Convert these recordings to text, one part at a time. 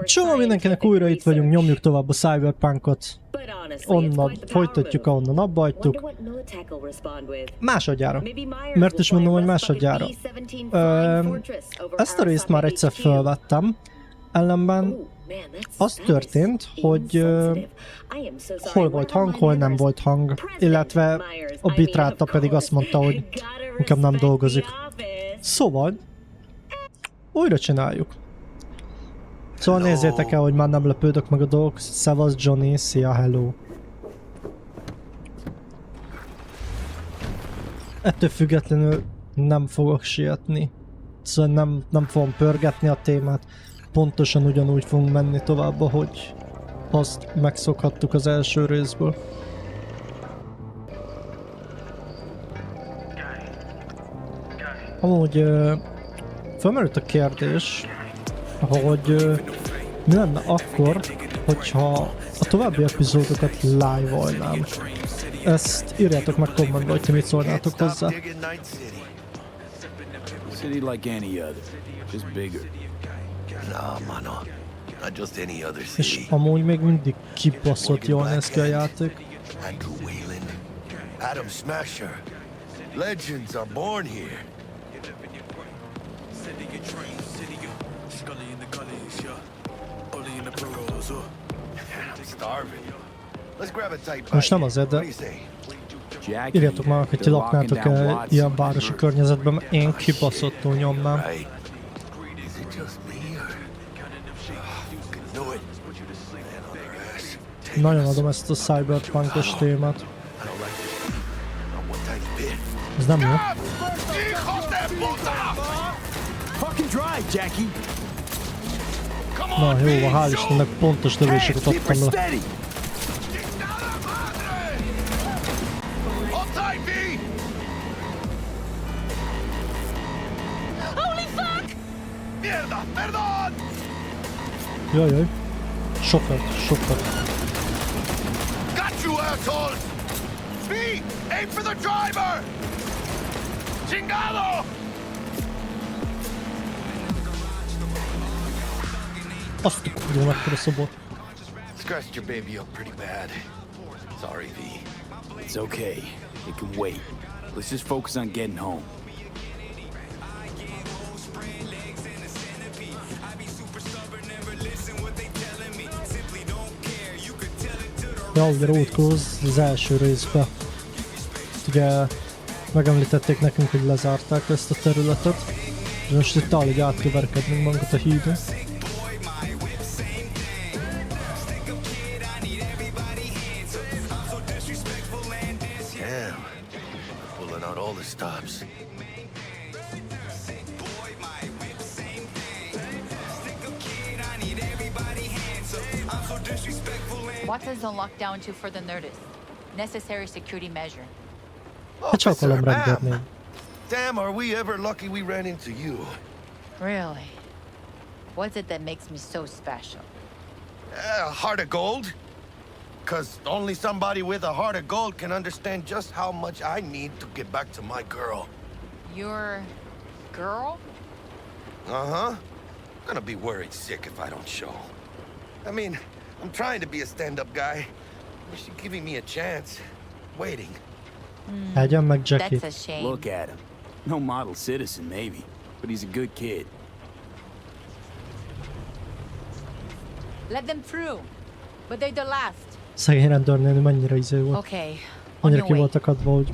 Csóval mindenkinek, újra itt vagyunk, nyomjuk tovább a Cyberpunkot. Onnan folytatjuk, ahonnan abba hagytuk. Másodjára. Mert is mondom, hogy másodjára. Ezt a részt már egyszer felvettem. Ellenben az történt, hogy hol volt hang, hol nem volt hang. Illetve a bitráta pedig azt mondta, hogy inkább nem dolgozik. Szóval újra csináljuk. Szóval nézzétek el, hogy már nem lepődök meg a dolgok. Szevasz Johnny, szia, hello. Ettől függetlenül nem fogok sietni. Szóval nem fogom pörgetni a témát. Pontosan ugyanúgy fogunk menni tovább, ahogy azt megszokhattuk az első részből. Amúgy felmerült a kérdés, hogy mi lenne akkor, hogyha a további epizódokat live-olnám. Ezt írjátok meg kommentbe, hogy ti mit szólnátok hozzá. És amúgy még mindig kibaszott jól néz ki a játék. Most nem azért, de írjátok már, hogy ti laknátok el ilyen városi környezetben, mert én kibaszottul nyomnám. Nagyon adom ezt a cyberpunkos témát. Ez nem jó. Na jó, hál' Istennek pontos lövéseket adtam le. Jajjaj. Sokat. Got you, assholes! B, aim for the driver! Chingado! Azt a kurva mekkora szobor. Scratched your baby up pretty bad. Sorry, V. It's okay. It can wait. Let's just focus on getting home. Ja, ugye Road Close az első részben. Ugye megemlítették nekünk, hogy lezárták ezt a területet. És most itt alig át kell verkednünk magunkat a hídon. What does the lockdown to further notice? Necessary security measure. Officer, ma'am. Damn, are we ever lucky we ran into you. Really? What's it that makes me so special? A heart of gold? Because only somebody with a heart of gold can understand just how much I need to get back to my girl. Your girl? Uh-huh. I'm gonna be worried sick if I don't show. I mean, I'm trying to be a stand-up guy. She's giving me a chance. Waiting. That's a shame. Look at him. No model citizen, maybe. But he's a good kid. Let them through. But they're the last. Szegény rendőrnéni mennyire izé volt. Okay. Annyira ki voltak adva, hogy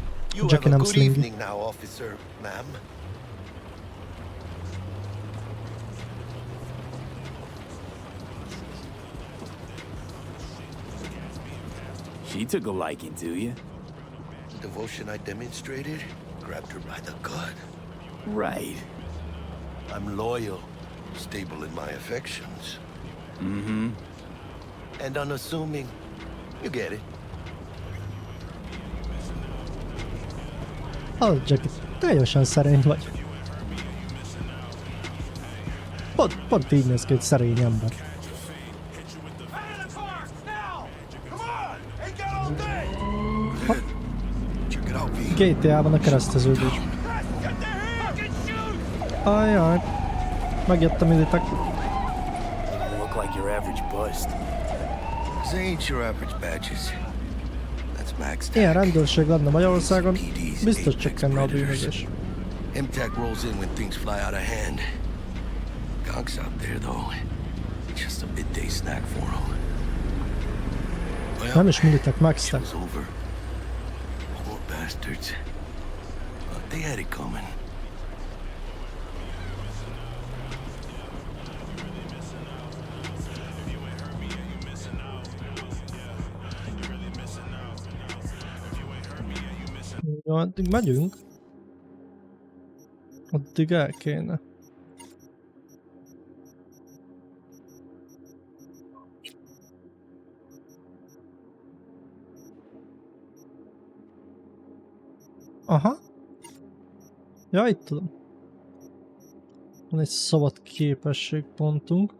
Jackie nem slingi. Good evening now, officer, ma'am. She took a liking to you. The devotion I demonstrated grabbed her by the gut. Right. I'm loyal, stable in my affections. Mm-hmm. And unassuming. You get it. Oh, Jackie, teljesen szerény vagy. Pont így néz ki, egy szerény ember. GTA-ban a kereszteződés. Ajjaj. Megjöttem idétek. like your average bust. These ain't your average badges. That's max Ilyen tag. rendőrség lenne Magyarországon, PD's biztos apex csökkenne a predators. bűnözés. MTAC rolls in when things fly out of hand. Gonks out there, though. Just a midday snack for them. Well, Nem is minditek megsztek. show's over. Poor bastards. But they had it coming. Jó, addig megyünk. Addig el kéne. Aha. Ja, itt tudom. Van egy szabad képességpontunk.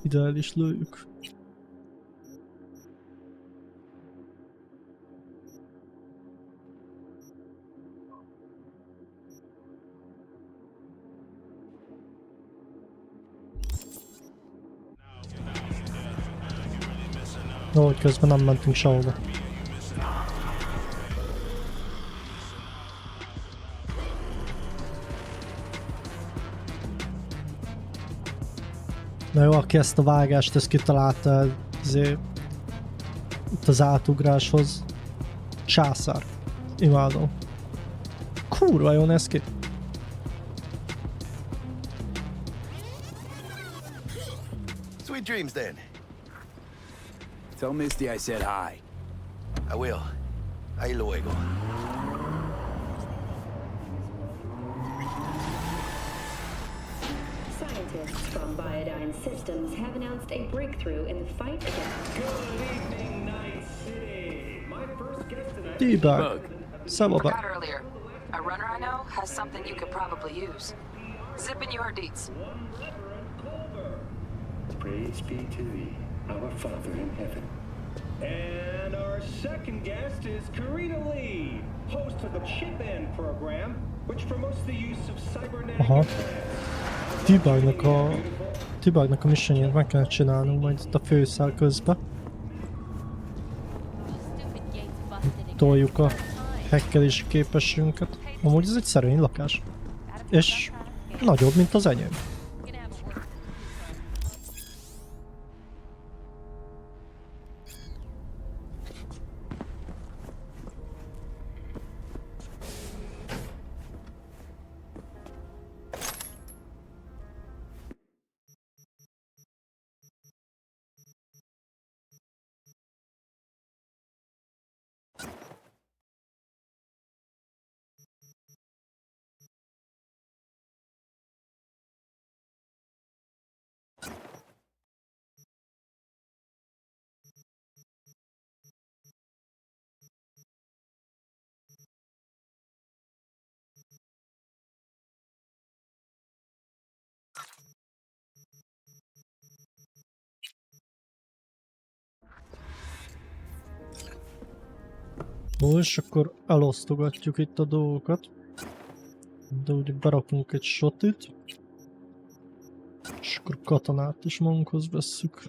Ide el is lőjük. Jó, hogy közben nem mentünk sehova. Na jó, aki ezt a vágást, ezt kitalálta azért itt az átugráshoz. Császár. Imádom. Kurva jó néz ki. Sweet dreams, then. Tell Misty I said hi. I will. Ahí luego. Scientists from Biodyne Systems have announced a breakthrough in the fight against... Good evening, Night City. My first guest tonight. T-Bag. Szababa. Forgot earlier. A runner I know has something you could probably use. Zip in your deets. Praise be to thee, our Father in heaven. And our second guest is Karina Lee, host of the Cityben program, which promotes the use of cybernetic Aha. implants. T-Bagnak a missionjét meg kell csinálnunk majd itt a főszál közben. Toljuk a hackerési képességünket. Amúgy ez egy szerény lakás. És nagyobb, mint az enyém. Jó, és akkor elosztogatjuk itt a dolgokat. De ugye berakunk egy shotit. És akkor katonát is magunkhoz vesszük.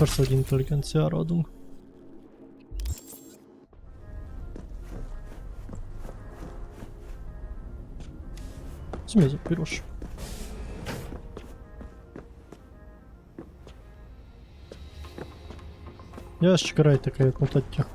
Persze, hogy intelligenciára adunk. Ez mi ez a piros? Ja, ez csak a rejtekelyet mutatja.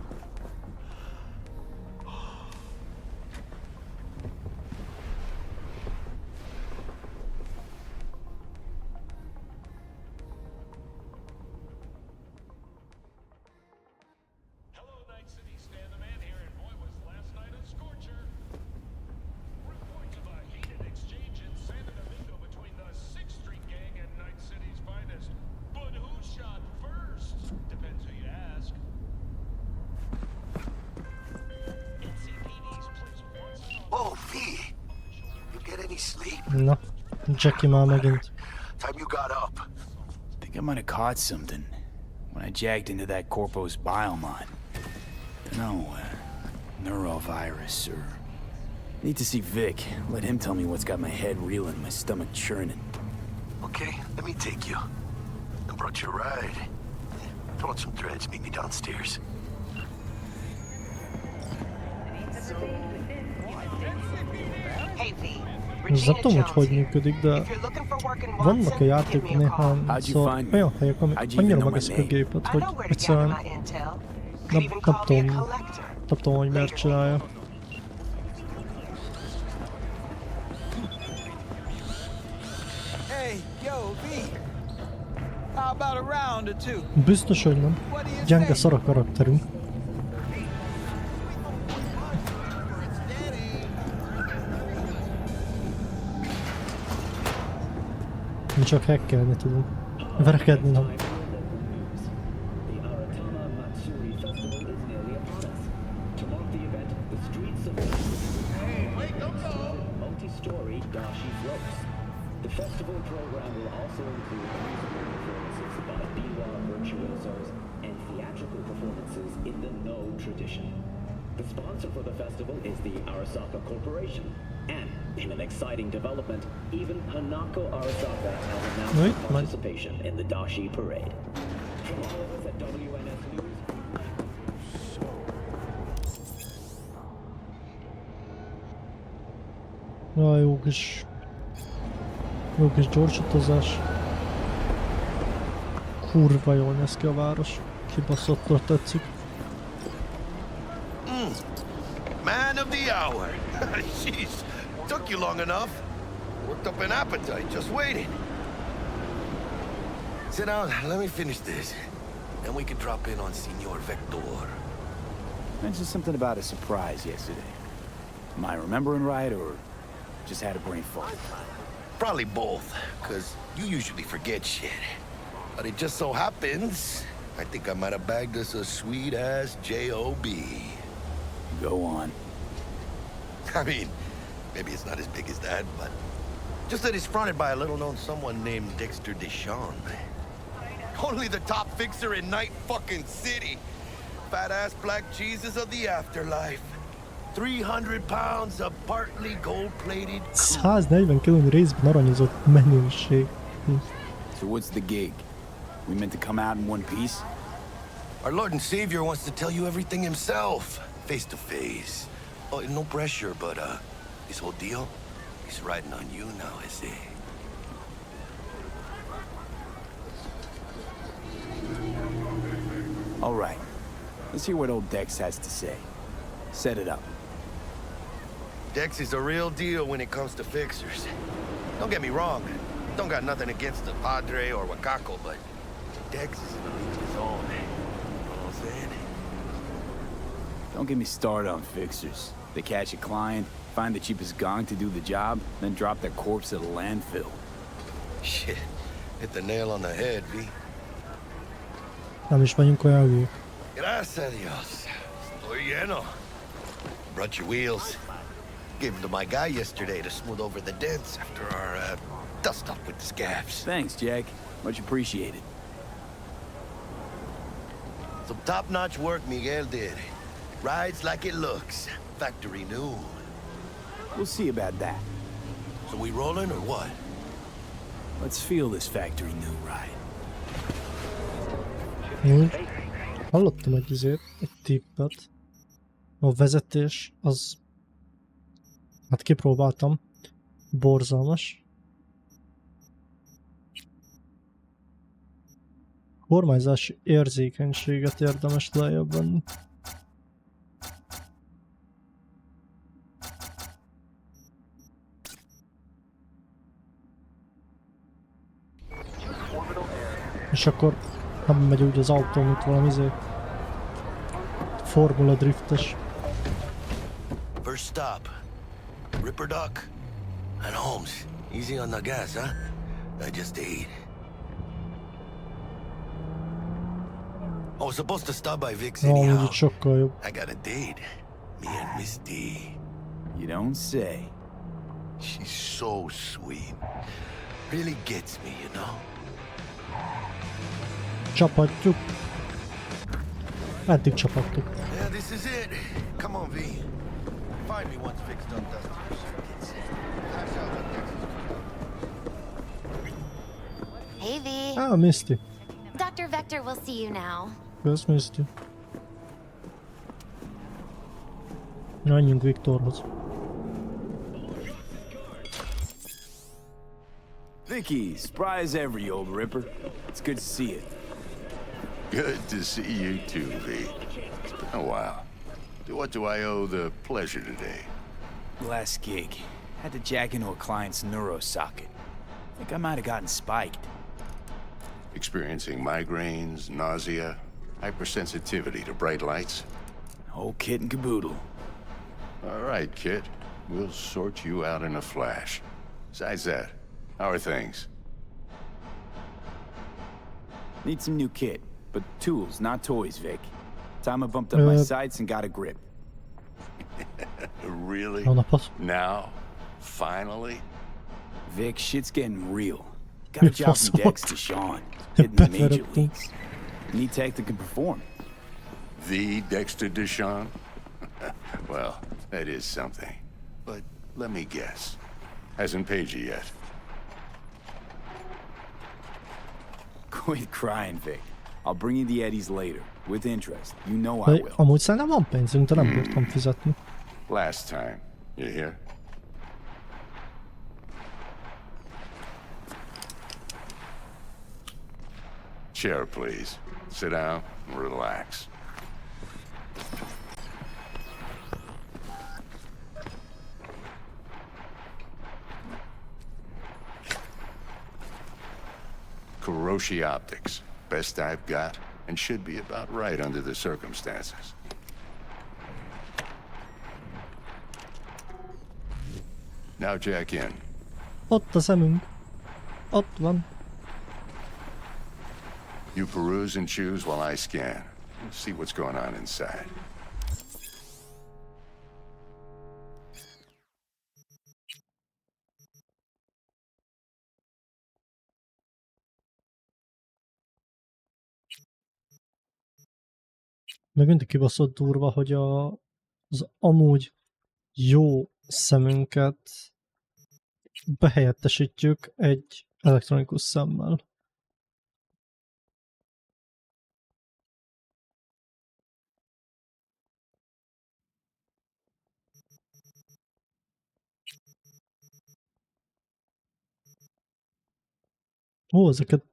Na, Jackie már megint. Time you got up. Think I might have caught something when I jacked into that Corpo's biomon. No, neurovirus or... Need to see Vic. Let him tell me what's got my head reeling, my stomach churning. Okay, let me take you. I brought you a ride. Throw on some threads, meet me downstairs. Ez nem tudom, hogy működik, de vannak a játékban néhány szor olyan helyek, amik annyira megeszik a gépet, hogy egyszerűen nem tudom, hogy miért csinálja. Biztos, hogy nem. Gyenge szar a karakterünk. Mi csak hackelni tudunk. Verekedni nem. The festival program will also include musical performances by biwa virtuosos and theatrical performances in the No tradition. The sponsor for the festival is the Arasaka Corporation, and in an exciting development, even Hanako Arasaka has announced participation in the Dashi Parade. From all of us at WNS News. Jó kis gyorsítozás. Kurva jól néz ki a város. Kibaszottan tetszik. Man of the hour. Jeez, took you long enough. Worked up an appetite just waiting. Sit down, let me finish this. Then we can drop in on Senor Vector. Mentioned something about a surprise yesterday. Am I remembering right, or just had a brain fart? Probably both, because you usually forget shit. But it just so happens, I think I might have bagged us a sweet-ass J.O.B. Go on. I mean, maybe it's not as big as that, but just that it's fronted by a little-known someone named Dexter Deshawn. Only the top fixer in Night fucking City. Fat-ass black Jesus of the afterlife. 300 pounds of partly gold-plated. 140 kilónyi részben aranyozott menőség. So what's the gig? We meant to come out in one piece? Our Lord and Savior wants to tell you everything himself, face to face. Oh, no pressure, but this whole deal, he's riding on you now, is he? All right. Let's hear what old Dex has to say. Set it up. Dex is a real deal when it comes to fixers. Don't get me wrong, don't got nothing against the Padre or Wakako, but Dex is in a league of his own. You know what I'm saying? Don't get me started on fixers. They catch a client, find the cheapest gong to do the job, then drop their corpse at a landfill. Shit, hit the nail on the head, V. Nem is vagyunk olyan hülyék. Gracias a Dios. Estoy lleno. Brought your wheels. Gave them to my guy yesterday to smooth over the dents after our dust-up with the scabs. Thanks, Jack. Much appreciated. Some top-notch work Miguel did. Rides like it looks. Factory new. We'll see about that. So we rolling or what? Let's feel this factory new ride. Hallottam egy tippet. A vezetés az... Hát kipróbáltam. Borzalmas. Kormányzási érzékenységet érdemes lejjebb venni. És akkor nem megy úgy az autó, mint valami Formula driftes. First stop. Ripper Duck and Holmes. Easy on the gas, huh? I just ate. I was supposed to stop by Vic's anyhow. Sokkal jobb. I got a date. Me and Miss D. You don't say. She's so sweet. Really gets me, you know? Csapatjuk. Eddig csapattuk. Yeah, this is it. Come on, V. Find me once Vic's done dusting her circuits. Hash out what Texas. Hey, V. Ah, Misty. Dr. Vector will see you now. Kösz, Misty. Menjünk Viktorhoz. Vicky, spry as ever, you old ripper. It's good to see you. Good to see you too, V. It's been a while. To what do I owe the pleasure today? Last gig. Had to jack into a client's neuro socket. Think I might have gotten spiked. Experiencing migraines, nausea, hypersensitivity to bright lights? Whole kit and caboodle. All right, kid. We'll sort you out in a flash. Besides that, how are things? Need some new kit, but tools, not toys, Vic. Time I bumped up my sights and got a grip. Really? Jó napot. Now? Finally? Vic, shit's getting real. Got a job from Faszom. Dex to Sean, hitting the major Beverögtünk. leagues. Need tech that can perform. The Dexter Deshawn? Well, that is something. But let me guess. Hasn't paid you yet. Quit crying, Vic. I'll bring you the eddies later, with interest. You know I De will. amúgy szerintem van pénzünk, de nem bírtam fizetni. Last time. You hear? Chair, please. Sit down and relax. Kuroshi Optics. Best I've got, and should be about right under the circumstances. Now jack in. Ott a szemünk. Ott van. You peruse and choose while I scan. See what's going on inside. Meg mindig kibaszott durva, hogy az amúgy jó szemünket behelyettesítjük egy elektronikus szemmel. Ó, ezeket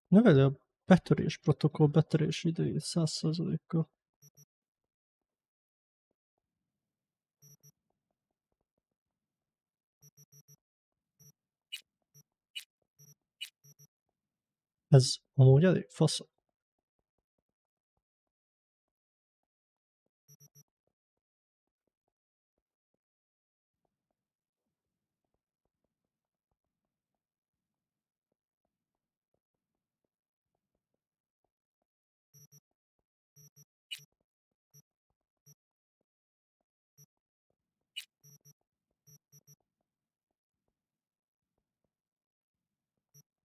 növeli a betörés protokoll betörés idejét 100%-kal. Ez amúgy elég fasz.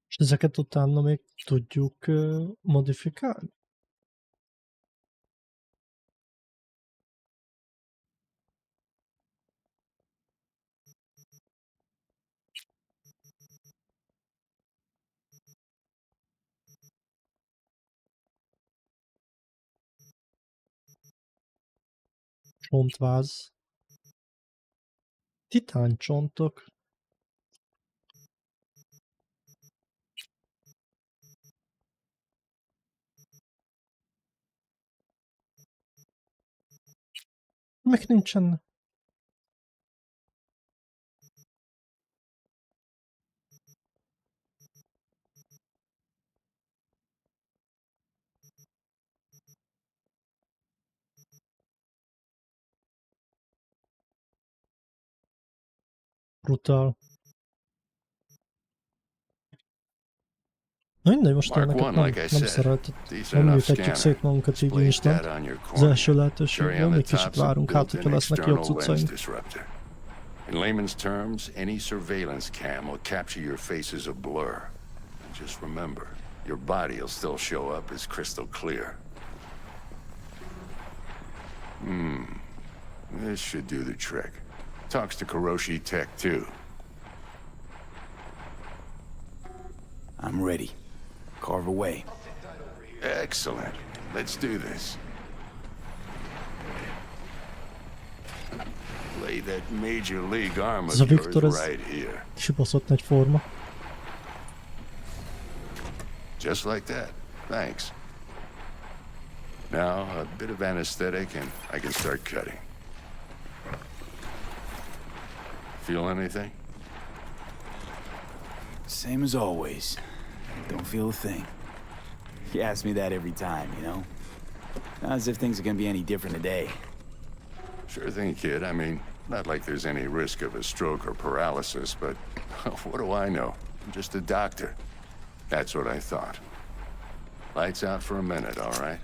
És ezeket utána még tudjuk modifikálni? Csontváz. Titáncsontok. Meg nincsen. Brutál. Na mindegy, most Mark ilyeneket one, nem, like I nem said. szeretett. Decent Nem enough műtetjük scanner. szét magunkat így Displays instant. data on your Az cornea. első Cherry lehetőségből on még the kicsit top's a várunk, hát built-in hogyha lesznek jobb external lens cuccaink. disruptor. In layman's terms, any surveillance cam will capture your face as a blur. And just remember, your body will still show up as crystal clear. This should do the trick. Talks to Kuroshi Tech too. I'm ready. Carve away. Excellent. Let's do this. Lay that major league arm of Ez a Viktor, yours ez right here. kibaszott nagy forma. Just like that. Thanks. Now, a bit of anesthetic and I can start cutting. Feel anything? Same as always. Don't feel a thing. You ask me that every time, you know? Not as if things are gonna be any different today. Sure thing, kid. I mean, not like there's any risk of a stroke or paralysis, but what do I know? I'm just a doctor. That's what I thought. Lights out for a minute, all right?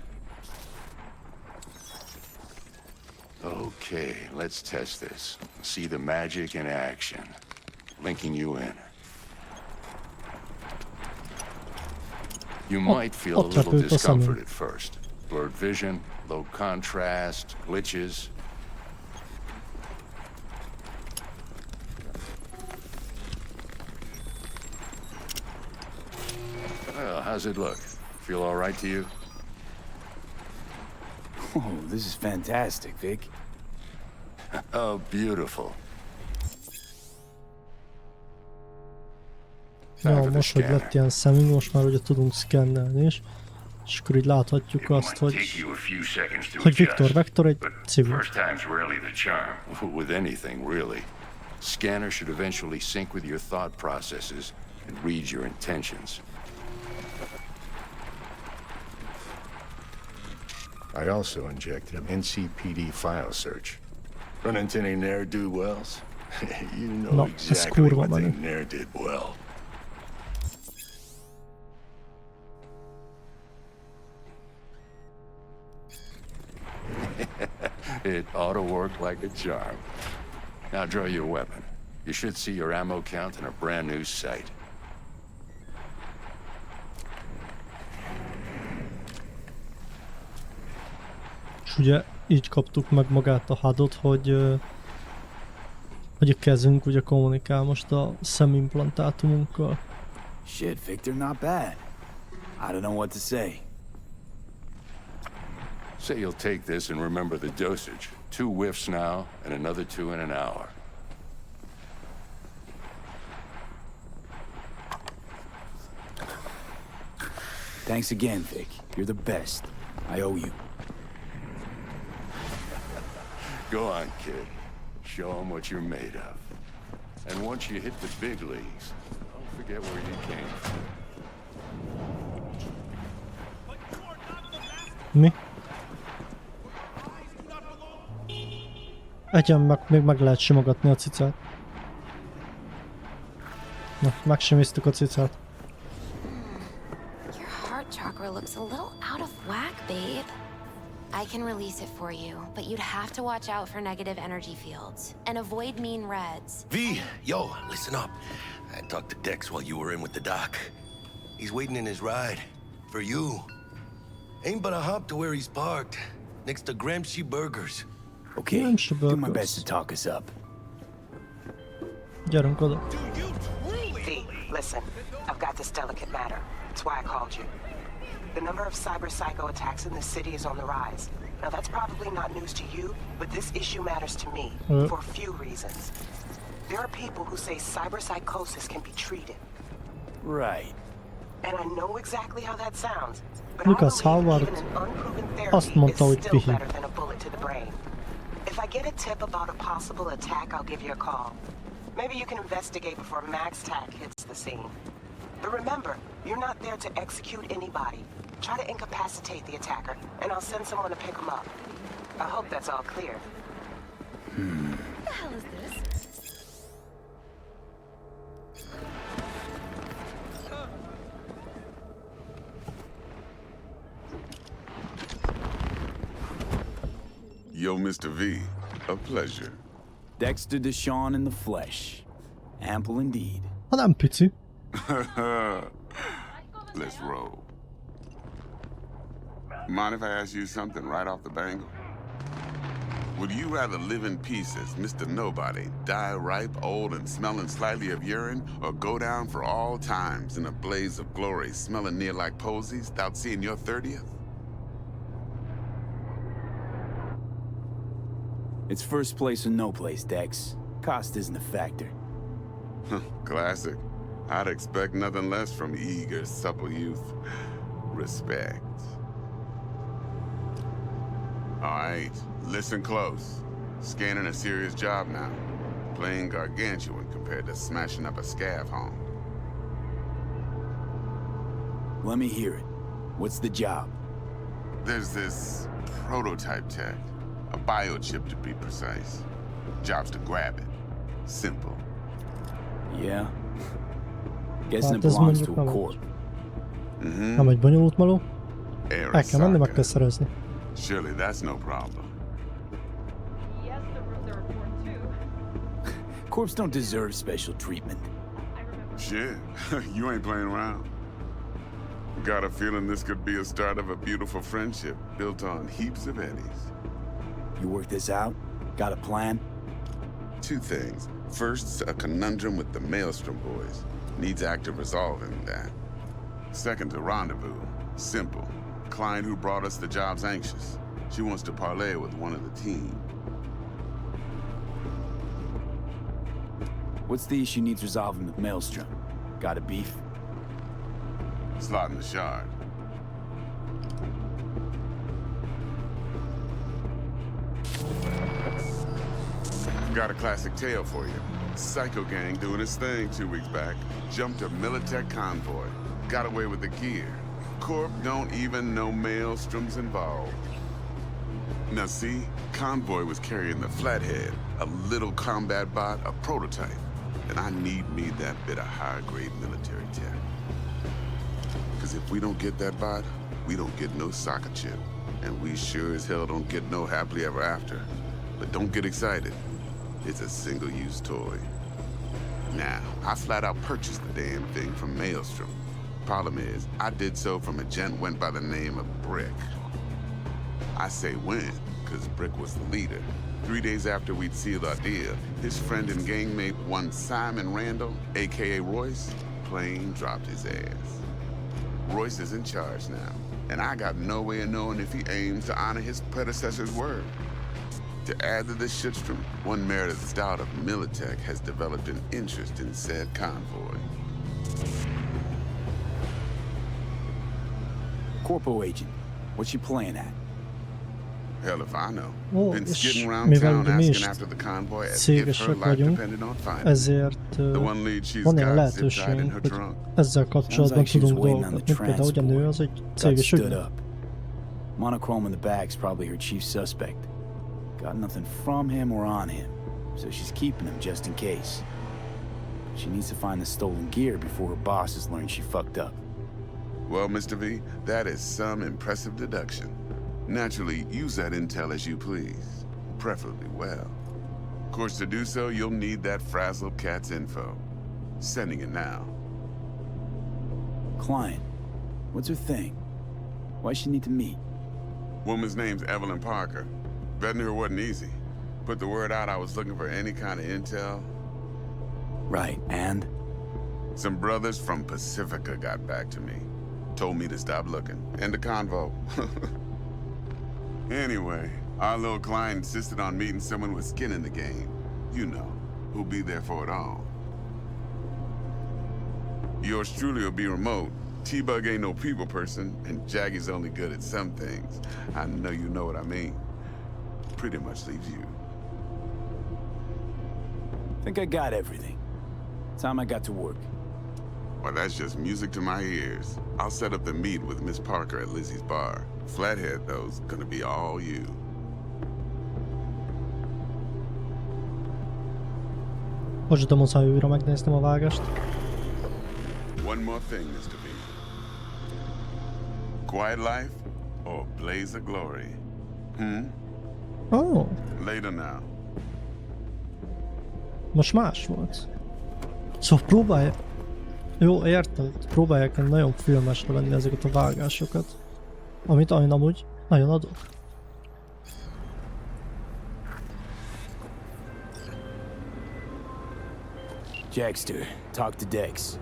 Okay, let's test this. See the magic in action. Linking you in. You might feel a little discomfort at first. Blurred vision, low contrast, glitches. Well, how's it look? Feel all right to you? Oh, this is fantastic, Vic. Oh, beautiful. Ja, most, hogy lett ilyen szemünk, most már ugye tudunk szkennelni is. És akkor így láthatjuk azt, hogy Viktor Vektor egy civil. First time's rarely the charm. With anything, really. Scanner should eventually sync with your thought processes and read your intentions. I also injected an NCPD file search. Run into any ne'er-do-wells? You know exactly what they ne'er did well. It ought to work like a charm. Now draw your weapon. You should see your ammo count in a brand new sight. És ugye így kaptuk meg magát a HUD-ot, hogy a kezünk ugye kommunikál most a szemimplantátumunkkal. Shit, Victor, not bad. I don't know what to say. Say you'll take this and remember the dosage. 2 whiffs now, and another 2 in an hour. Thanks again, Vic. You're the best. I owe you. Go on, kid. Show them what you're made of. And once you hit the big leagues, don't forget where you came from. Mi? Egyen meg, még meg lehet simogatni a cicát. Na, megsimiztük a cicát. Your heart chakra looks a little out of whack, babe. I can release it for you, but you'd have to watch out for negative energy fields and avoid mean reds. V, yo, listen up. I talked to Dex while you were in with the doc. He's waiting in his ride. For you. Ain't but a hop to where he's parked. Next to Gramsci Burgers. Okay, do my best to talk us up. Gyerünk oda. V, listen. I've got this delicate matter. That's why I called you. The number of cyber-psycho attacks in the city is on the rise. Now that's probably not news to you, but this issue matters to me for a few reasons. There are people who say cyberpsychosis can be treated. Right. And I know exactly how that sounds, but Lucas I believe Howard even an unproven azt therapy mondta, is hogy still pihi. better than a bullet to the brain. If I get a tip about a possible attack, I'll give you a call. Maybe you can investigate before Max Tack hits the scene. But remember, you're not there to execute anybody. Try to incapacitate the attacker, and I'll send someone to pick him up. I hope that's all clear. What the hell is this? Yo, Mr. V, a pleasure. Dexter Deshawn in the flesh. Ample indeed. Ha nem pici. Let's roll. Mind if I ask you something right off the bangle? Would you rather live in peace as Mr. Nobody, die ripe, old, and smelling slightly of urine, or go down for all times in a blaze of glory, smelling near like posies, without seeing your 30th? It's first place or no place, Dex. Cost isn't a factor. Classic. I'd expect nothing less from eager, supple youth. Respect. All right, listen close. Scanning a serious job now. Playing gargantuan compared to smashing up a scav home. Let me hear it. What's the job? There's this prototype tech. A biochip to be precise. Job's to grab it. Simple. Yeah? Guessing it belongs to a corp. Nem egy bonyolult maló. El kell menni, meg kell szerezni. Surely that's no problem. Yes, the report too. Corps don't deserve special treatment. Shit, you ain't playing around. Got a feeling this could be a start of a beautiful friendship built on heaps of eddies. You work this out? Got a plan? Two things. First, a conundrum with the Maelstrom boys. Needs active resolving that. Second, a rendezvous. Simple. Client who brought us the job's anxious. She wants to parlay with one of the team. What's the issue needs resolving with Maelstrom? Got a beef? Slot in the shard. Got a classic tale for you. Psycho gang doing its thing 2 weeks back. Jumped a Militech convoy. Got away with the gear. Corp don't even know Maelstrom's involved. Now see, convoy was carrying the Flathead, a little combat bot, a prototype. And I need me that bit of high-grade military tech. Because if we don't get that bot, we don't get no soccer chip. And we sure as hell don't get no happily ever after. But don't get excited. It's a single-use toy. Now, I flat out purchased the damn thing from Maelstrom. Problem is, I did so from a gent went by the name of Brick. I say when, because Brick was the leader. 3 days after we'd sealed our deal, his friend and gangmate, one Simon Randall, a.k.a. Royce, plain dropped his ass. Royce is in charge now, and I got no way of knowing if he aims to honor his predecessor's word. To add to this shitstorm, one Meredith Stout of Militech has developed an interest in said convoy. Corpo agent, what's she playing at? Hell if I know. Ó, Been és skidding around mivel town ugye mi asking is after the convoy as if her cégesek life vagyunk, depended on finding it. ezért The one lead she's van ilyen got zip tied in lehetőségünk, her hogy trunk. ezzel kapcsolatban Sounds like she was tudunk waiting on dolgokat, the mint például ugye a nő az egy Got céges stood ügynök. up. Monochrome in the bag's probably her chief suspect. Got nothing from him or on him, so she's keeping him just in case. She needs to find the stolen gear before her bosses learn she fucked up. Well, Mr. V, that is some impressive deduction. Naturally, use that intel as you please, preferably well. Of course, to do so, you'll need that frazzled cat's info. Sending it now. Client, what's her thing? Why's she need to meet? Woman's name's Evelyn Parker. Vetting her wasn't easy. Put the word out I was looking for any kind of intel. Right, and? Some brothers from Pacifica got back to me. Told me to stop looking. End of convo. Anyway, our little client insisted on meeting someone with skin in the game. You know, who'll be there for it all. Yours truly will be remote. T-Bug ain't no people person, and Jaggy's only good at some things. I know you know what I mean. Pretty much leaves you. Think I got everything. Time I got to work. Well, that's just music to my ears. I'll set up the meet with Miss Parker at Lizzie's bar. Flathead, though's gonna be all you. Most muszáj újra megnéznem a vágást. One more thing, Mr. B. Quiet life or blaze of glory? Oh. Later now. Most más volt. Szóval próbálják... Jó, értem. Próbálják nagyon filmesre venni ezeket a vágásokat. Amit én amúgy nagyon adok. Jackster, talk to Dex.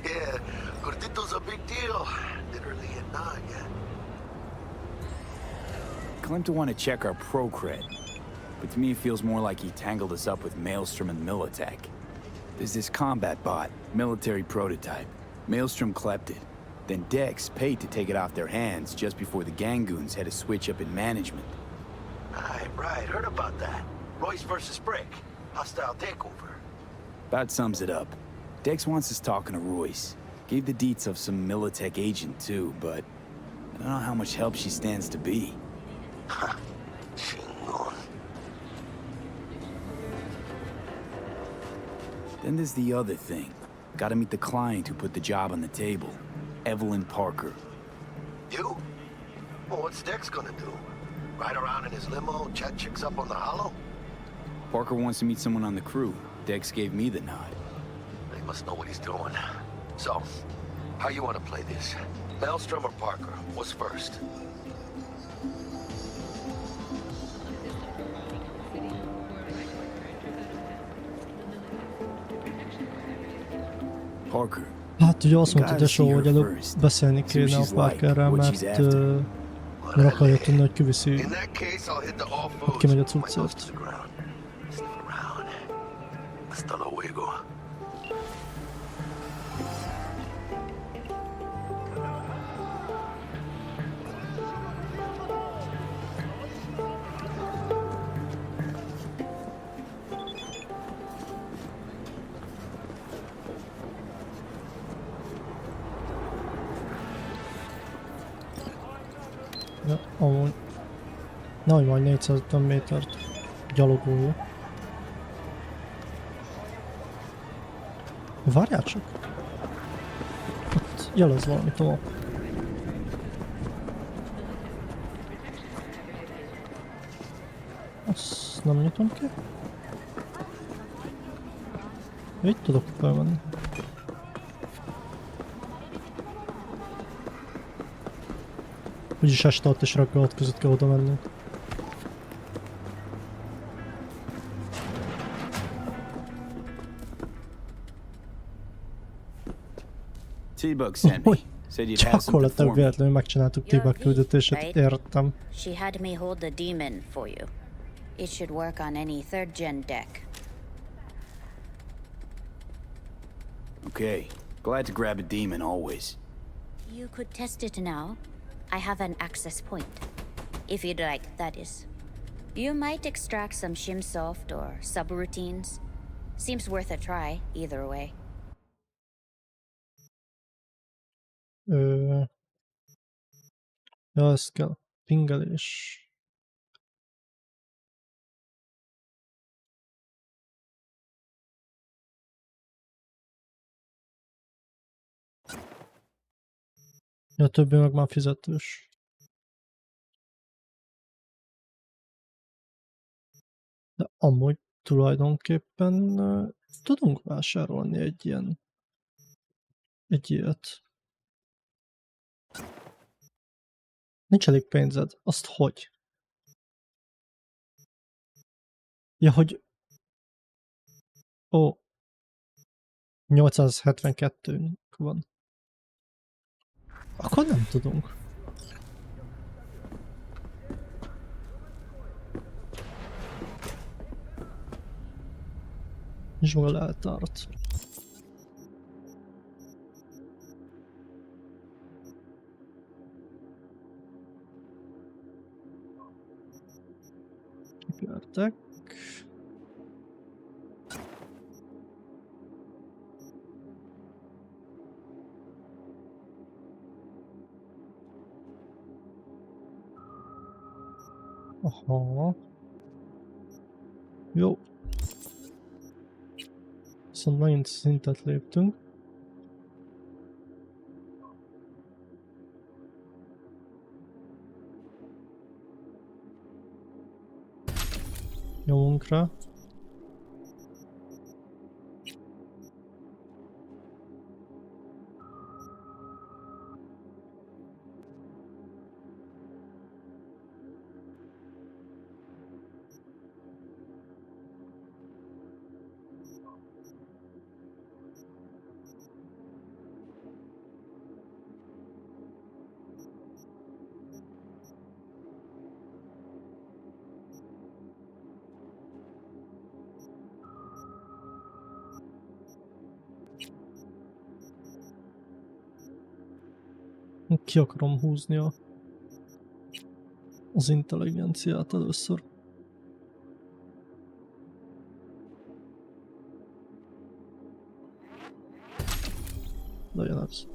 Yeah, Gordito's a big deal. Literally a nine. Claimed to want to check our pro cred, but to me it feels more like he tangled us up with Maelstrom and Militech. There's this combat bot, military prototype. Maelstrom clept it. Then Dex paid to take it off their hands just before the Gangoons had a switch up in management. Right, heard about that. Royce versus Brick. Hostile takeover. About sums it up. Dex wants us talking to Royce. Gave the deets of some Militech agent too, but I don't know how much help she stands to be. Chingon. Then there's the other thing. Gotta meet the client who put the job on the table. Evelyn Parker. You? Well, what's Dex gonna do? Ride around in his limo, chat chicks up on the hollow? Parker wants to meet someone on the crew. Dex gave me the nod. He must know what he's doing. So, how you want to play this? Maelstrom or Parker? What's first? Parker. Hát ugye azt mondta, hogy előbb beszélni kéne a Parkerrel, mert meg akarja tudni, hogy kiviszi, hogy kimegy a cuccért. Hasta luego. Ja, amúgy... Nehogy majd 450 métert gyalogolja. Várjál csak! Ott jelez valamit a map. Azt nem nyitom ki. Így tudok felmenni. Úgyis este ott és rakkalat között kell oda mennünk. T-Bug sent me. Said you'd have something Gyakorlatilag for me. véletlenül megcsináltuk T-Bug küldetését, értem. She had me hold the demon for you. It should work on any 3rd gen deck. Okay. Glad to grab a demon always. You could test it now. I have an access point. If you'd like, that is. You might extract some shimsoft or subroutines. Seems worth a try, either way. Ja, ez kell. Pingelés. Ja, a többi meg már fizetős. De amúgy tulajdonképpen tudunk vásárolni egy ilyet. Nincs elég pénzed. Azt hogy? Ja, hogy... Ó. 872 van. Akkor nem tudunk. Nincs maga leltárt. Kipjártek. Aha. Jó. Viszont megint szintet léptünk. Nyomunk rá. ki akarom húzni az intelligenciát először. Legyen ez.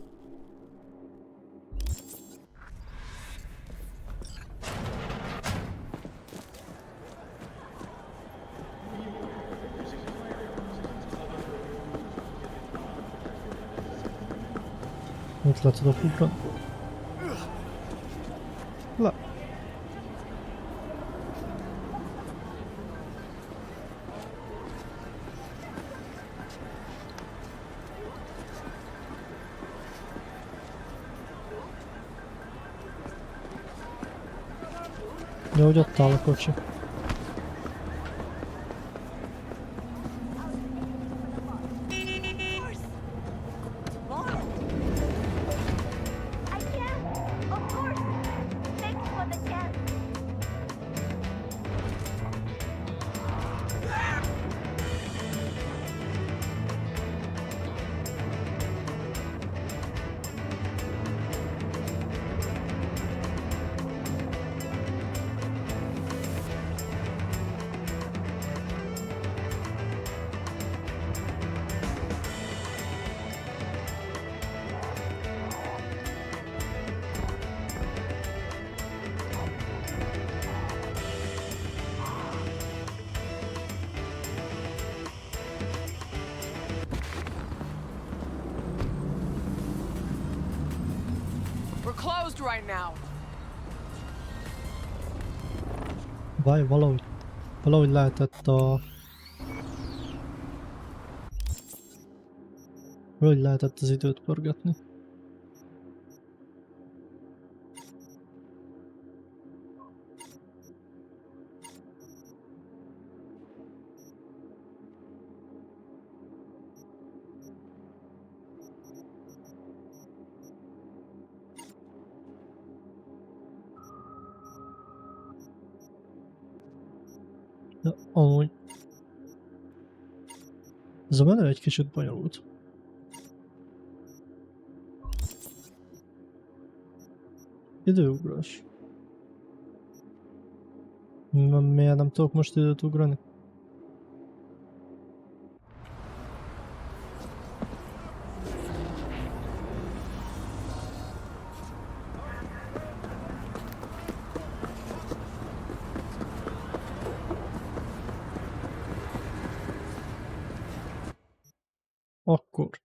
Itt le tudok ugrani. Le. Jó, hogy ott áll a kocsi. Closed right now. Várj, valahogy lehetett Hogy lehetett az időt pörgetni? Ja, amúgy ez a menő egy kicsit bonyolult. Időugrás. Miért nem tudok most időt ugrani? Akkor.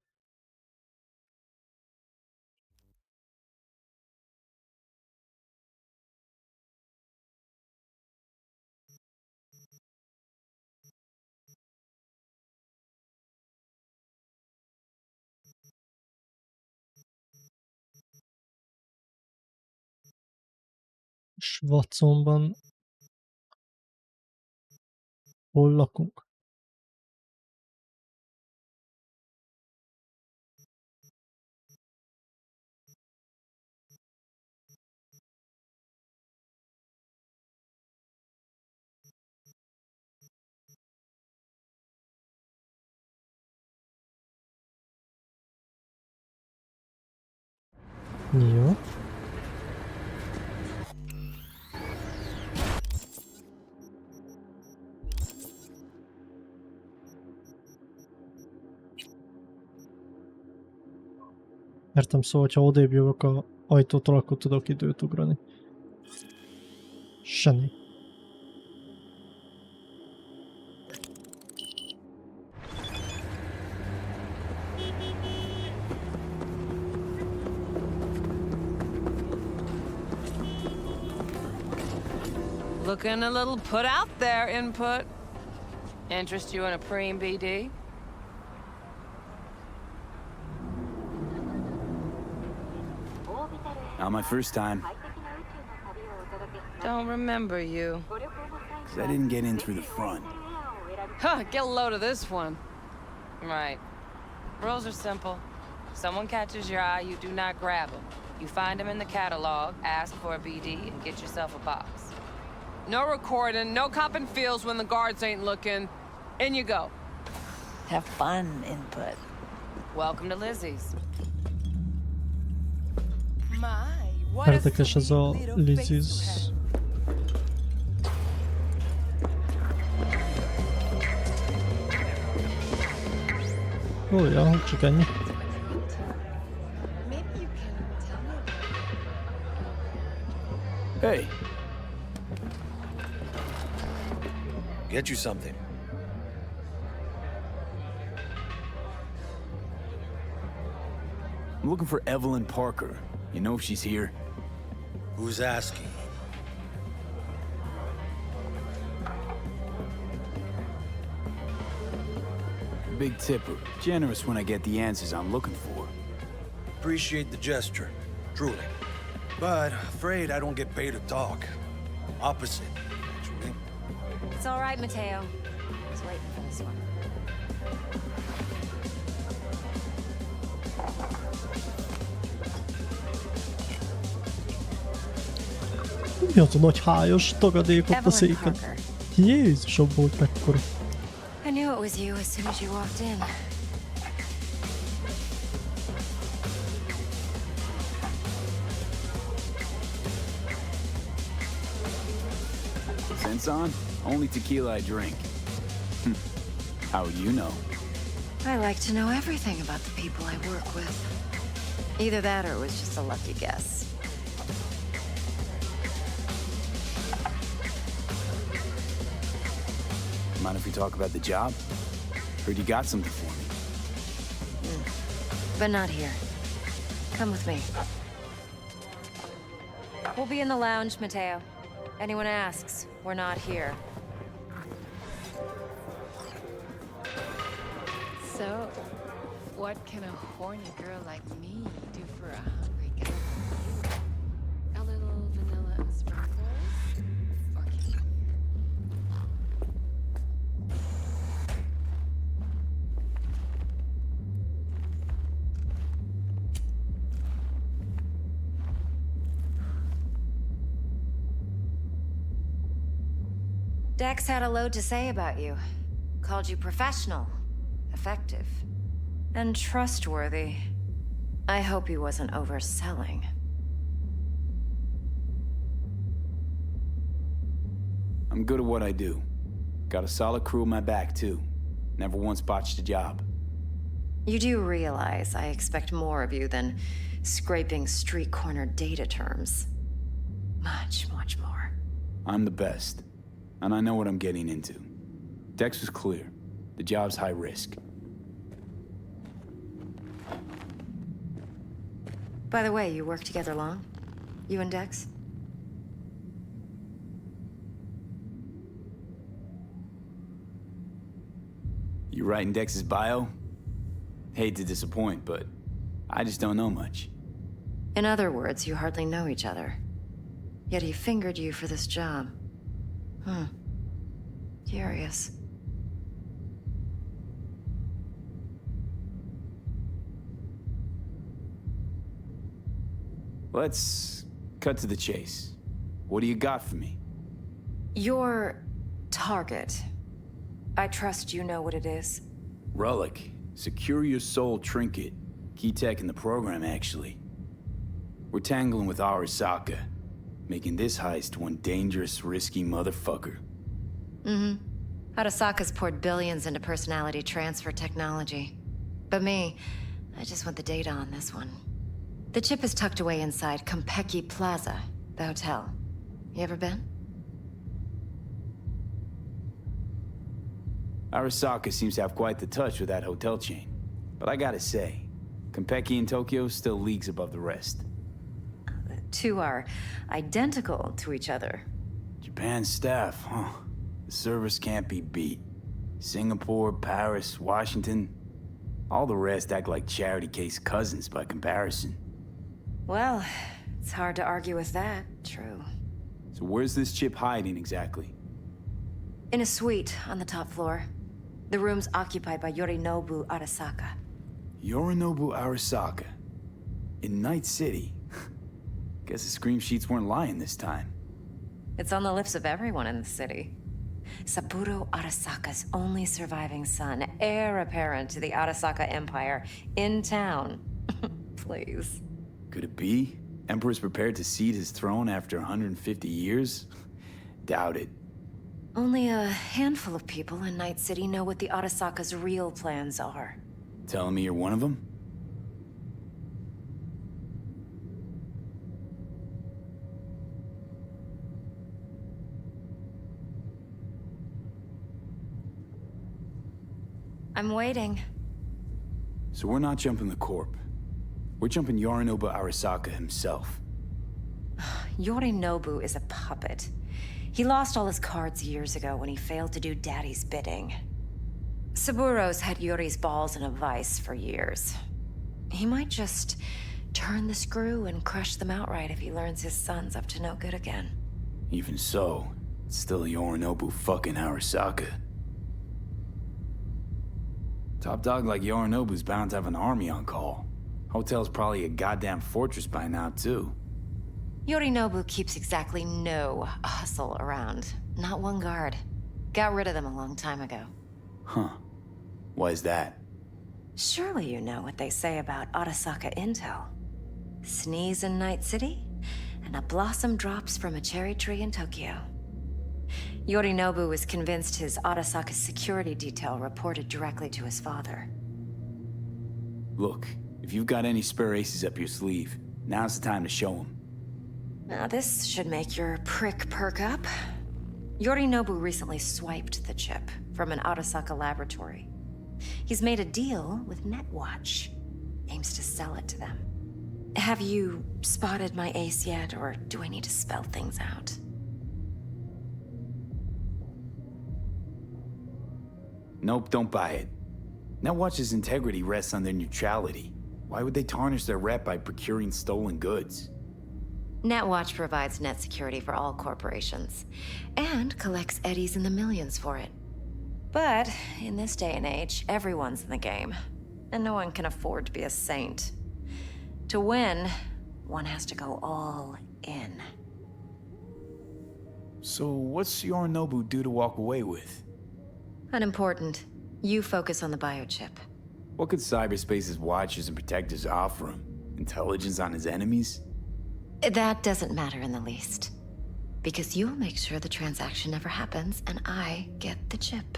És Watsonban hol lakunk? Jó. Értem, szóval, hogyha odébb jövök a ajtótól, akkor tudok időt ugrani. Semmi. Looking a little put out there, input. Interest you in a preem BD? Not my first time. Don't remember you. 'Cause I didn't get in through the front. Huh, get a load of this one. Right. Rules are simple. Someone catches your eye, you do not grab them. You find them in the catalog, ask for a BD, and get yourself a box. No recording, no copping feels when the guards ain't looking. In you go. Have fun, input. Welcome to Lizzie's. Érdekes ez a Lizis. Ó, ja, csak ennyi. Hey. Get you something. I'm looking for Evelyn Parker. You know if she's here? Who's asking? Big tipper. Generous when I get the answers I'm looking for. Appreciate the gesture, truly. But afraid I don't get paid to talk. Opposite, actually. It's all right, Mateo. I was waiting for this one. Mi az a nagy hájas tagadék ott a széken? Jézusom, volt mekkora. I knew it was you as soon as you walked in. Sense on? Only tequila I drink. How do you know? I like to know everything about the people I work with. Either that or it was just a lucky guess. Mind if we talk about the job? Heard you got something for me. But not here. Come with me. We'll be in the lounge, Mateo. Anyone asks, we're not here. So, what can a horny girl like me do for a hungry guy? A little vanilla and sprinkles? Okay. Dex had a load to say about you. Called you professional, effective, and trustworthy. I hope he wasn't overselling. I'm good at what I do. Got a solid crew on my back, too. Never once botched a job. You do realize I expect more of you than scraping street corner data terms. Much, much more. I'm the best. And I know what I'm getting into. Dex was clear. The job's high risk. By the way, you work together long? You and Dex? You writing Dex's bio? Hate to disappoint, but I just don't know much. In other words, you hardly know each other. Yet he fingered you for this job. Curious. Let's cut to the chase. What do you got for me? Your target. I trust you know what it is. Relic. Secure your soul trinket. Key tech in the program, actually. We're tangling with Arasaka, making this heist one dangerous, risky motherfucker. Arasaka's poured billions into personality transfer technology. But me, I just want the data on this one. The chip is tucked away inside Konpeki Plaza, the hotel. You ever been? Arasaka seems to have quite the touch with that hotel chain. But I gotta say, Konpeki in Tokyo still leagues above the rest. The two are identical to each other. Japan staff, huh? The service can't be beat. Singapore, Paris, Washington. All the rest act like charity case cousins by comparison. Well, it's hard to argue with that. True. So where's this chip hiding exactly? In a suite on the top floor. The room's occupied by Yorinobu Arasaka. Yorinobu Arasaka? In Night City? Guess the scream sheets weren't lying this time. It's on the lips of everyone in the city. Saburo Arasaka's only surviving son, heir apparent to the Arasaka Empire, in town. Please. Could it be? Emperor's prepared to cede his throne after 150 years? Doubt it. Only a handful of people in Night City know what the Arasaka's real plans are. Telling me you're one of them? I'm waiting. So we're not jumping the Corp. We're jumping Yorinobu Arasaka himself. Yorinobu is a puppet. He lost all his cards years ago when he failed to do Daddy's bidding. Saburo's had Yuri's balls in a vice for years. He might just turn the screw and crush them outright if he learns his son's up to no good again. Even so, it's still Yorinobu fucking Arasaka. Top dog like Yorinobu's bound to have an army on call. Hotel's probably a goddamn fortress by now, too. Yorinobu keeps exactly no hustle around. Not one guard. Got rid of them a long time ago. Huh. Why is that? Surely you know what they say about Arasaka intel. Sneeze in Night City, and a blossom drops from a cherry tree in Tokyo. Yorinobu was convinced his Arasaka security detail reported directly to his father. Look, if you've got any spare aces up your sleeve, now's the time to show them. Now this should make your prick perk up. Yorinobu recently swiped the chip from an Arasaka laboratory. He's made a deal with Netwatch. Aims to sell it to them. Have you spotted my ace yet, or do I need to spell things out? Nope, don't buy it. Netwatch's integrity rests on their neutrality. Why would they tarnish their rep by procuring stolen goods? Netwatch provides net security for all corporations, and collects eddies in the millions for it. But in this day and age, everyone's in the game, and no one can afford to be a saint. To win, one has to go all in. So what's Yorinobu due to walk away with? Unimportant. You focus on the biochip. What could cyberspace's watchers and protectors offer him? Intelligence on his enemies? That doesn't matter in the least. Because you'll make sure the transaction never happens, and I get the chip.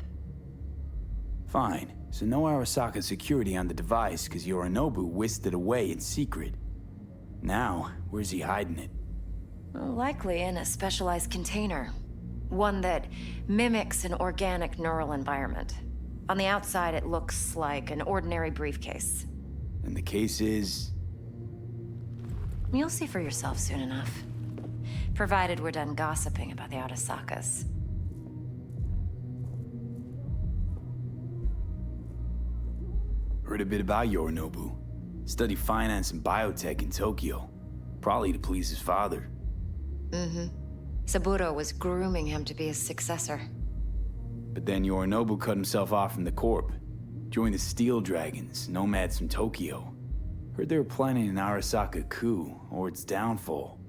Fine. So no Arasaka security on the device, because Yorinobu whisked it away in secret. Now, where's he hiding it? Well, likely in a specialized container. One that mimics an organic neural environment. On the outside, it looks like an ordinary briefcase. And the case is? You'll see for yourself soon enough. Provided we're done gossiping about the Arasakas. Heard a bit about Yorinobu. Studied finance and biotech in Tokyo. Probably to please his father. Mm-hmm. Saburo was grooming him to be his successor. But then Yorinobu cut himself off from the Corp. Joined the Steel Dragons, nomads from Tokyo. Heard they were planning an Arasaka coup, or its downfall.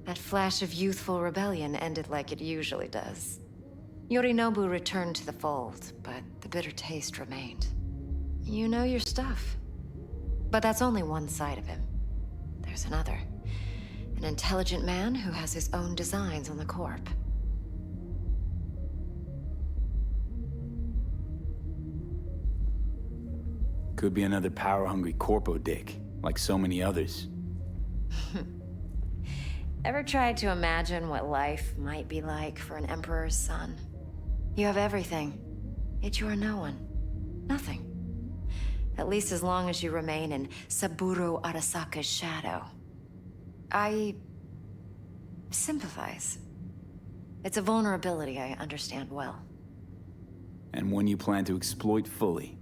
That flash of youthful rebellion ended like it usually does. Yorinobu returned to the fold, but the bitter taste remained. You know your stuff. But that's only one side of him. There's another. An intelligent man who has his own designs on the Corp. Could be another power-hungry corpo dick, like so many others. Ever tried to imagine what life might be like for an emperor's son? You have everything, yet you are no one. Nothing. At least as long as you remain in Saburo Arasaka's shadow. I sympathize. It's a vulnerability I understand well. And one you plan to exploit fully.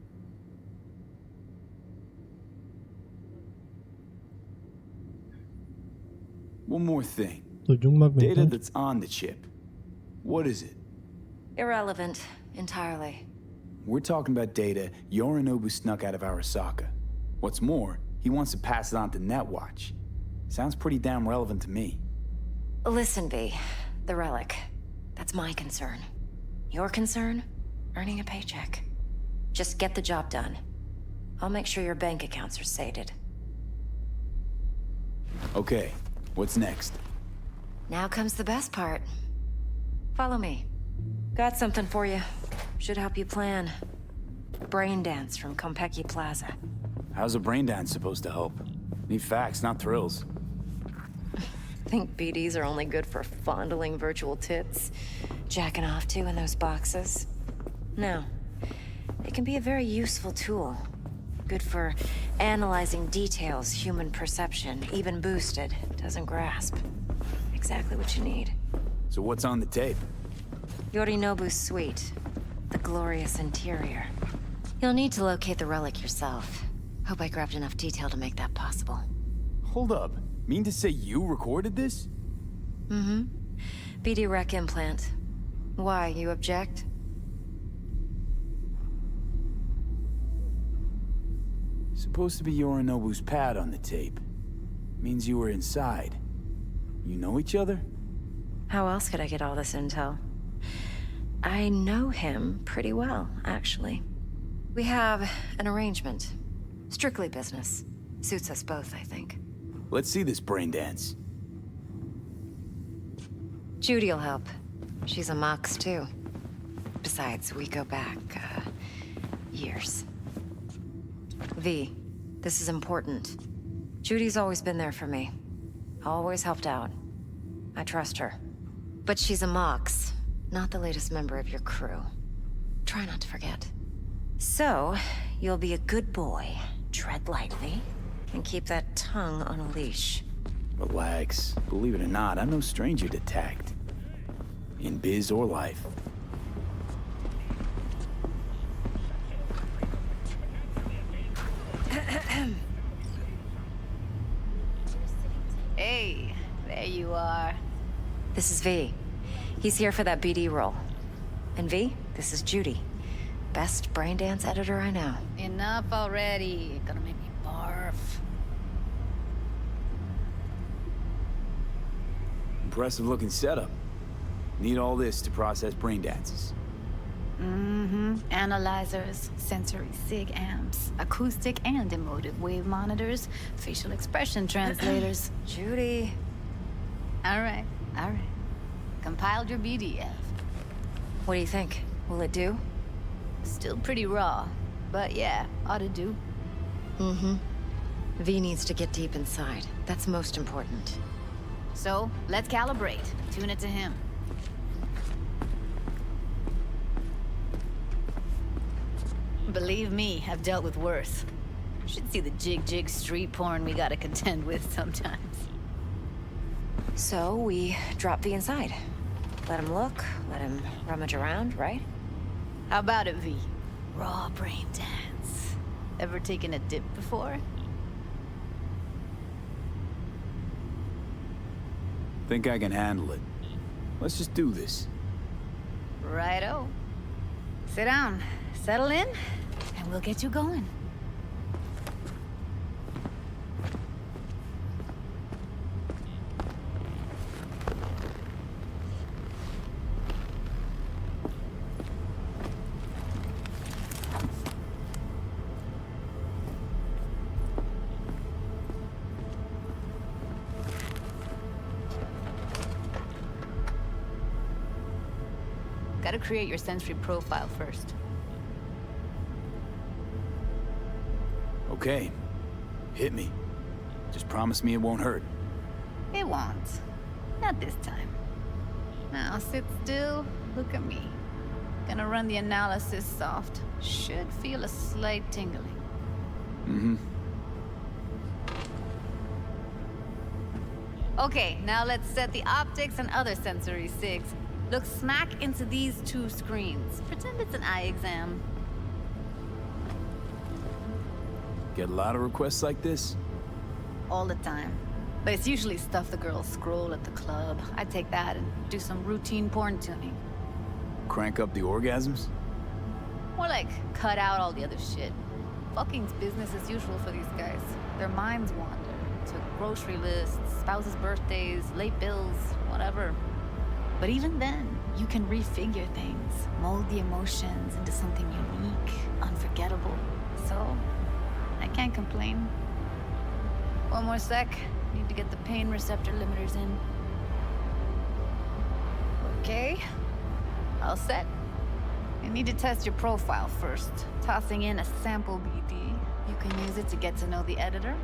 One more thing. Data that's on the chip. What is it? Irrelevant, entirely. We're talking about data Yorinobu snuck out of Arasaka. What's more, he wants to pass it on to Netwatch. Sounds pretty damn relevant to me. Listen, V. The relic. That's my concern. Your concern? Earning a paycheck. Just get the job done. I'll make sure your bank accounts are sated. Okay, what's next? Now comes the best part. Follow me. Got something for you. Should help you plan. Brain dance from Konpeki Plaza. How's a brain dance supposed to help? Need facts, not thrills. Think BDs are only good for fondling virtual tits? Jacking off to in those boxes? No. It can be a very useful tool. Good for analyzing details human perception, even boosted, doesn't grasp. Exactly what you need. So what's on the tape? Yorinobu's suite. The glorious interior. You'll need to locate the relic yourself. Hope I grabbed enough detail to make that possible. Hold up. Mean to say you recorded this? Mm-hmm. BD rec implant. Why, you object? Supposed to be Yorinobu's pad on the tape. Means you were inside. You know each other? How else could I get all this intel? I know him pretty well, actually. We have an arrangement. Strictly business. Suits us both, I think. Let's see this brain dance. Judy'll help. She's a Mox, too. Besides, we go back, years. V, this is important. Judy's always been there for me. Always helped out. I trust her. But she's a Mox, not the latest member of your crew. Try not to forget. So, you'll be a good boy, tread lightly, and keep that tongue on a leash. Relax. Believe it or not, I'm no stranger to tact. In biz or life. Hey, there you are. This is V. He's here for that BD role. And V, this is Judy. Best brain dance editor I know. Enough already. Gonna make me barf. Impressive looking setup. Need all this to process brain dances. Mm-hmm. Analyzers, sensory sig amps, acoustic and emotive wave monitors, facial expression translators. Judy. All right. Compiled your BDF. What do you think? Will it do? Still pretty raw, but yeah, ought to do. Mm-hmm. V needs to get deep inside. That's most important. So, let's calibrate. Tune it to him. Believe me, I've dealt with worse. Should see the jig street porn we gotta contend with sometimes. So, we drop V inside. Let him look, let him rummage around, right? How about it, V? Raw brain dance. Ever taken a dip before? Think I can handle it. Let's just do this. Righto. Sit down, settle in, and we'll get you going. Gotta create your sensory profile first. Okay. Hit me. Just promise me it won't hurt. It won't. Not this time. Now sit still, look at me. Gonna run the analysis soft. Should feel a slight tingling. Mm-hmm. Okay, now let's set the optics and other sensory sigs. Look smack into these two screens. Pretend it's an eye exam. Get a lot of requests like this? All the time. But it's usually stuff the girls scroll at the club. I take that and do some routine porn tuning. Crank up the orgasms? More like cut out all the other shit. Fucking's business as usual for these guys. Their minds wander to grocery lists, spouses' birthdays, late bills, whatever. But even then, you can refigure things, mold the emotions into something unique, unforgettable. So, I can't complain. One more sec, Need to get the pain receptor limiters in. Okay. All set. You need to test your profile first. Tossing in a sample BD. You can use it to get to know the editor.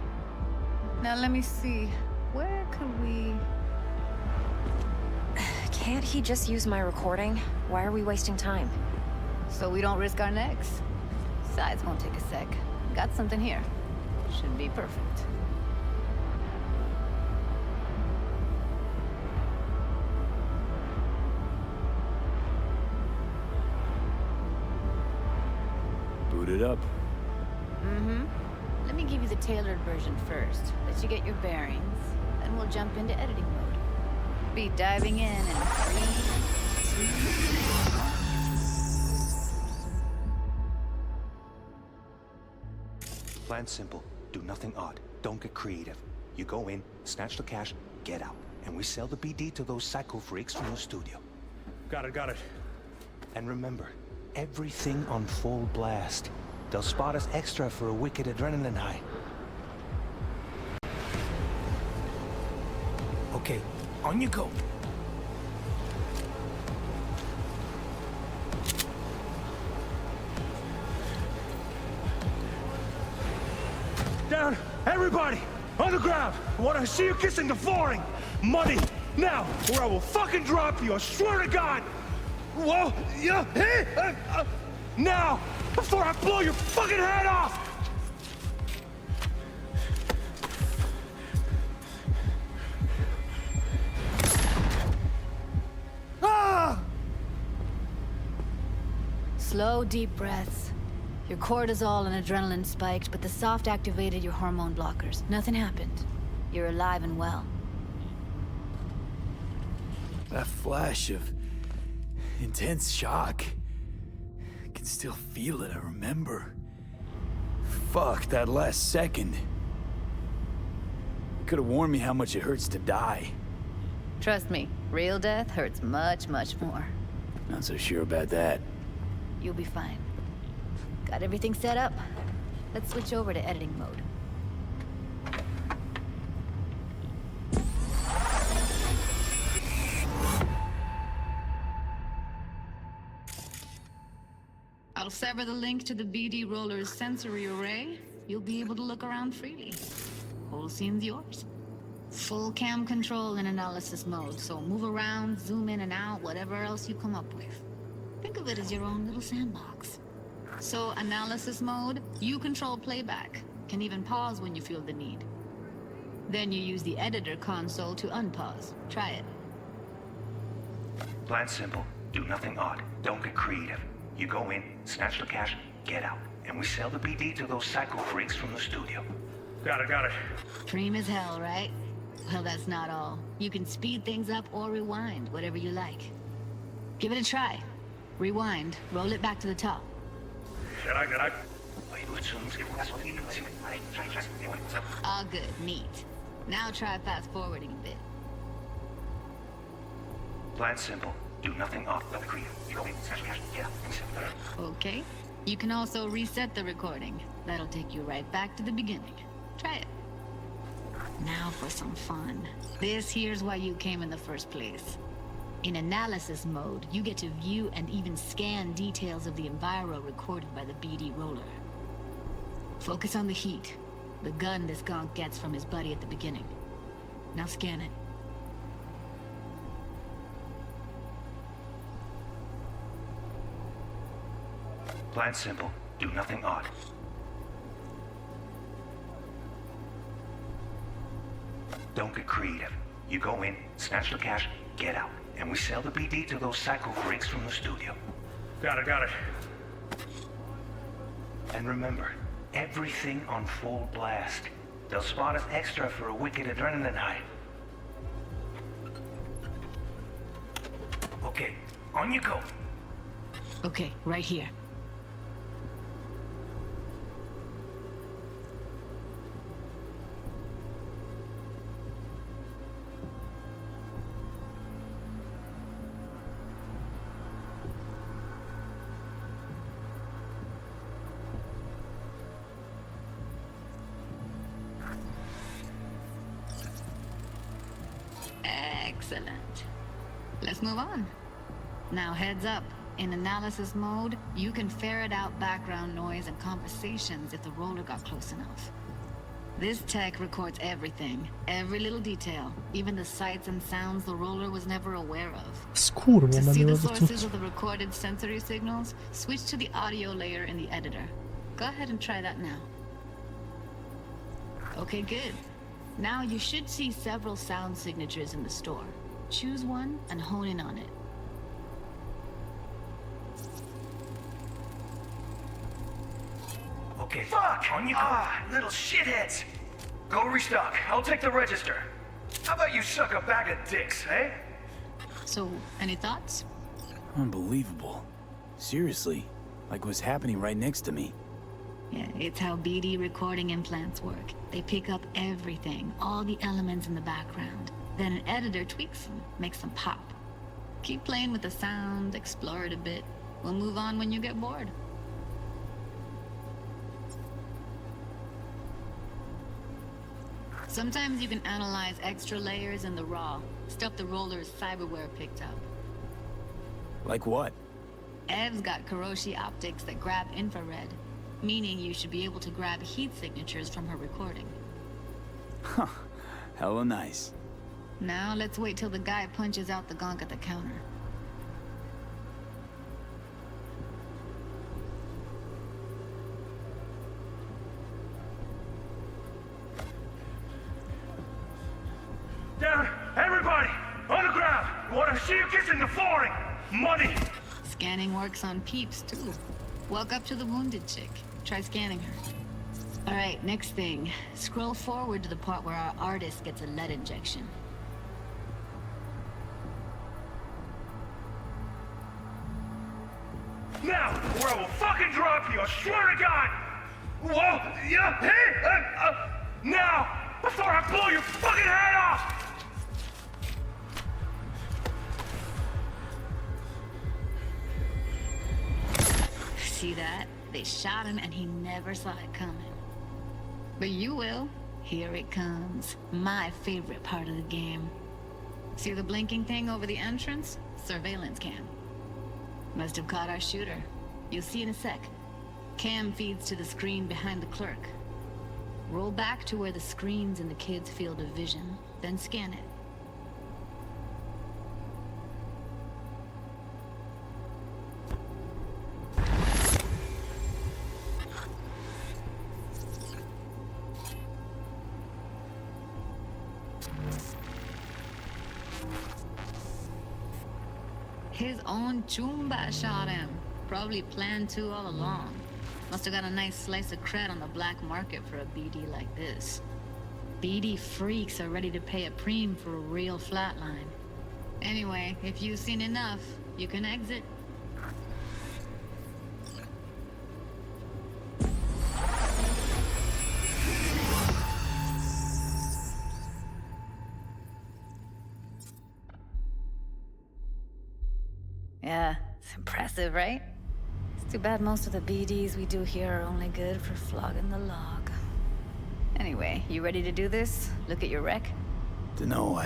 Now let me see. Where could we... Can't he just use my recording? Why are we wasting time? So we don't risk our necks. Besides, won't take a sec. Got something here. Should be perfect. Boot it up. Mm-hmm. Let me give you the tailored version first. Let you get your bearings. Then we'll jump into editing mode. Be diving in 3, 2... Plan simple. Do nothing odd. Don't get creative. You go in, snatch the cash, get out. And we sell the BD to those psycho freaks from the studio. Got it. And remember, everything on full blast. They'll spot us extra for a wicked adrenaline high. Okay, on you go. Down! Everybody! On the ground! I want to see you kissing the flooring! Money! Now! Or I will fucking drop you! I swear to God! Whoa! Yeah! Hey! Now! Before I blow your fucking head off! Ah! Slow, deep breaths. Your cortisol and adrenaline spiked, but the soft activated your hormone blockers. Nothing happened. You're alive and well. That flash of intense shock. I can still feel it, I remember. Fuck, that last second. You could have warned me how much it hurts to die. Trust me, real death hurts much, much more. Not so sure about that. You'll be fine. Got everything set up? Let's switch over to editing mode. I'll sever the link to the BD Roller's sensory array. You'll be able to look around freely. Whole scene's yours. Full cam control in analysis mode, so move around, zoom in and out, whatever else you come up with. Think of it as your own little sandbox. So, analysis mode, you control playback. Can even pause when you feel the need. Then you use the editor console to unpause. Try it. Plan simple. Do nothing odd. Don't get creative. You go in, snatch the cash, get out. And we sell the BD to those psycho freaks from the studio. Got it. Dream as hell, right? Well, that's not all. You can speed things up or rewind, whatever you like. Give it a try. Rewind, roll it back to the top. All good, neat. Now try fast forwarding a bit. Plan simple. Do nothing odd. Don't create. You go in, snatch cash, get out. Okay. You can also reset the recording. That'll take you right back to the beginning. Try it. Now for some fun. This here's why you came in the first place. In analysis mode, you get to view and even scan details of the enviro recorded by the BD Roller. Focus on the heat, the gun this gonk gets from his buddy at the beginning. Now scan it. Plan simple. Do nothing odd. Don't get creative. You go in, snatch the cash, get out. And we sell the BD to those psycho freaks from the studio. Got it. And remember, everything on full blast. They'll spot us extra for a wicked adrenaline high. Okay, on you go. Okay, right here. Excellent. Let's move on. Now heads up. In analysis mode, you can ferret out background noise and conversations if the roller got close enough. This tech records everything, every little detail, even the sights and sounds the roller was never aware of. To see the sources of the recorded sensory signals, switch to the audio layer in the editor. Go ahead and try that now. Okay, good. Now you should see several sound signatures in the store. Choose one and hone in on it. Okay, fuck! On you go. Little shitheads! Go restock. I'll take the register. How about you suck a bag of dicks, eh? So, any thoughts? Unbelievable. Seriously, like what's happening right next to me. Yeah, it's how BD recording implants work. They pick up everything, all the elements in the background. Then an editor tweaks them, makes them pop. Keep playing with the sound, explore it a bit. We'll move on when you get bored. Sometimes you can analyze extra layers in the raw, stuff the roller's cyberware picked up. Like what? Ev's got Kuroshi optics that grab infrared, meaning you should be able to grab heat signatures from her recording. Huh. Hella nice. Now let's wait till the guy punches out the gonk at the counter. Down! Everybody! On the ground! I want to see you kissing the flooring! Money! Scanning works on peeps, too. Walk up to the wounded chick. Try scanning her. Alright, next thing. Scroll forward to the part where our artist gets a lead injection. Now, or I will fucking drop you, I swear to God! Whoa! Yeah! Hey! Now! Before I blow your fucking head off! See that? They shot him and he never saw it coming. But you will. Here it comes. My favorite part of the game. See the blinking thing over the entrance? Surveillance cam. Must have caught our shooter. You'll see in a sec. Cam feeds to the screen behind the clerk. Roll back to where the screen's in the kid's field of vision, then scan it. His own Chumba shot him. Probably planned to all along. Must have got a nice slice of cred on the black market for a BD like this. BD freaks are ready to pay a preem for a real flatline. Anyway, if you've seen enough, you can exit. Yeah, it's impressive, right? It's too bad most of the BDs we do here are only good for flogging the log. Anyway, you ready to do this? Look at your rec? Dunno,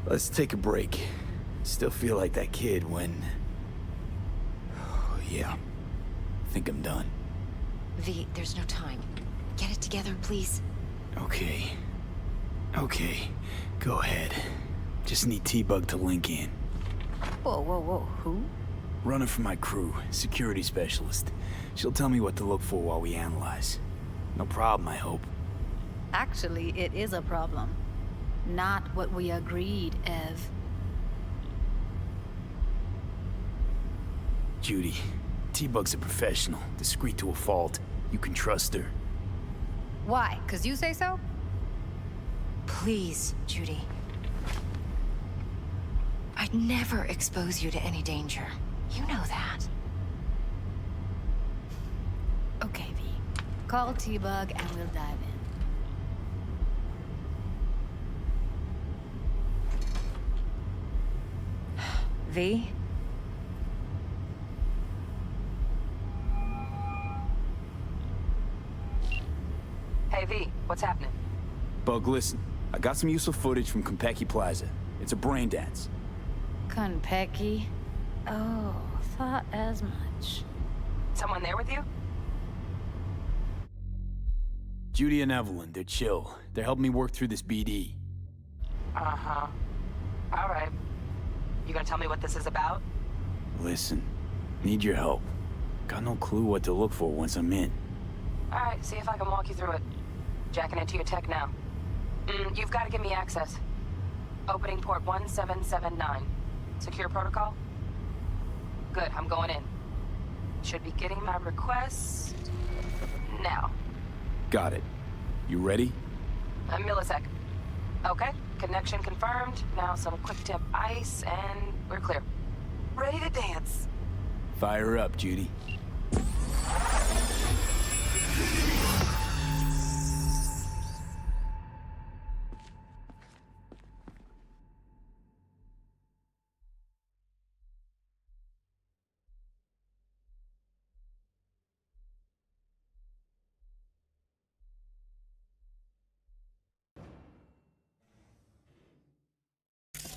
Let's take a break. Still feel like that kid when... Oh, yeah. Think I'm done. V, there's no time. Get it together, please. Okay. Okay. Go ahead. Just need T-Bug to link in. Whoa, whoa, whoa. Who? Runner for my crew, security specialist. She'll tell me what to look for while we analyze. No problem, I hope. Actually, it is a problem. Not what we agreed, Ev. Judy, T-Bug's a professional, discreet to a fault. You can trust her. Why? 'Cause you say so? Please, Judy. I'd never expose you to any danger. You know that. Okay, V. Call T-Bug and we'll dive in. V? Hey, V, what's happening? Bug, listen. I got some useful footage from Konpeki Plaza. It's a brain dance. Konpeki? Oh, thought as much. Someone there with you? Judy and Evelyn, they're chill. They're helping me work through this BD. Uh-huh. All right. You gonna tell me what this is about? Listen, need your help. Got no clue what to look for once I'm in. All right, see if I can walk you through it. Jacking into your tech now. You've got to give me access. Opening port 1779. Secure protocol? Good, I'm going in. Should be getting my request now. Got it. You ready? A millisec. Okay, connection confirmed. Now some quick tip ice and we're clear. Ready to dance. Fire up, Judy.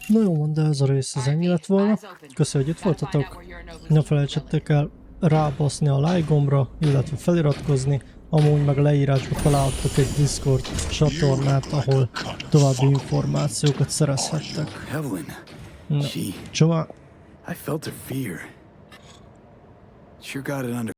Na jó, de ez a rész az ennyi lett volna. Köszönöm, hogy itt voltatok. Ne felejtsetek el rábaszni a like gombra, illetve feliratkozni. Amúgy meg a leírásban találtok egy Discord csatornát, ahol további információkat szerezhettek. Na, csóvá! I felt her fear. Sure got it under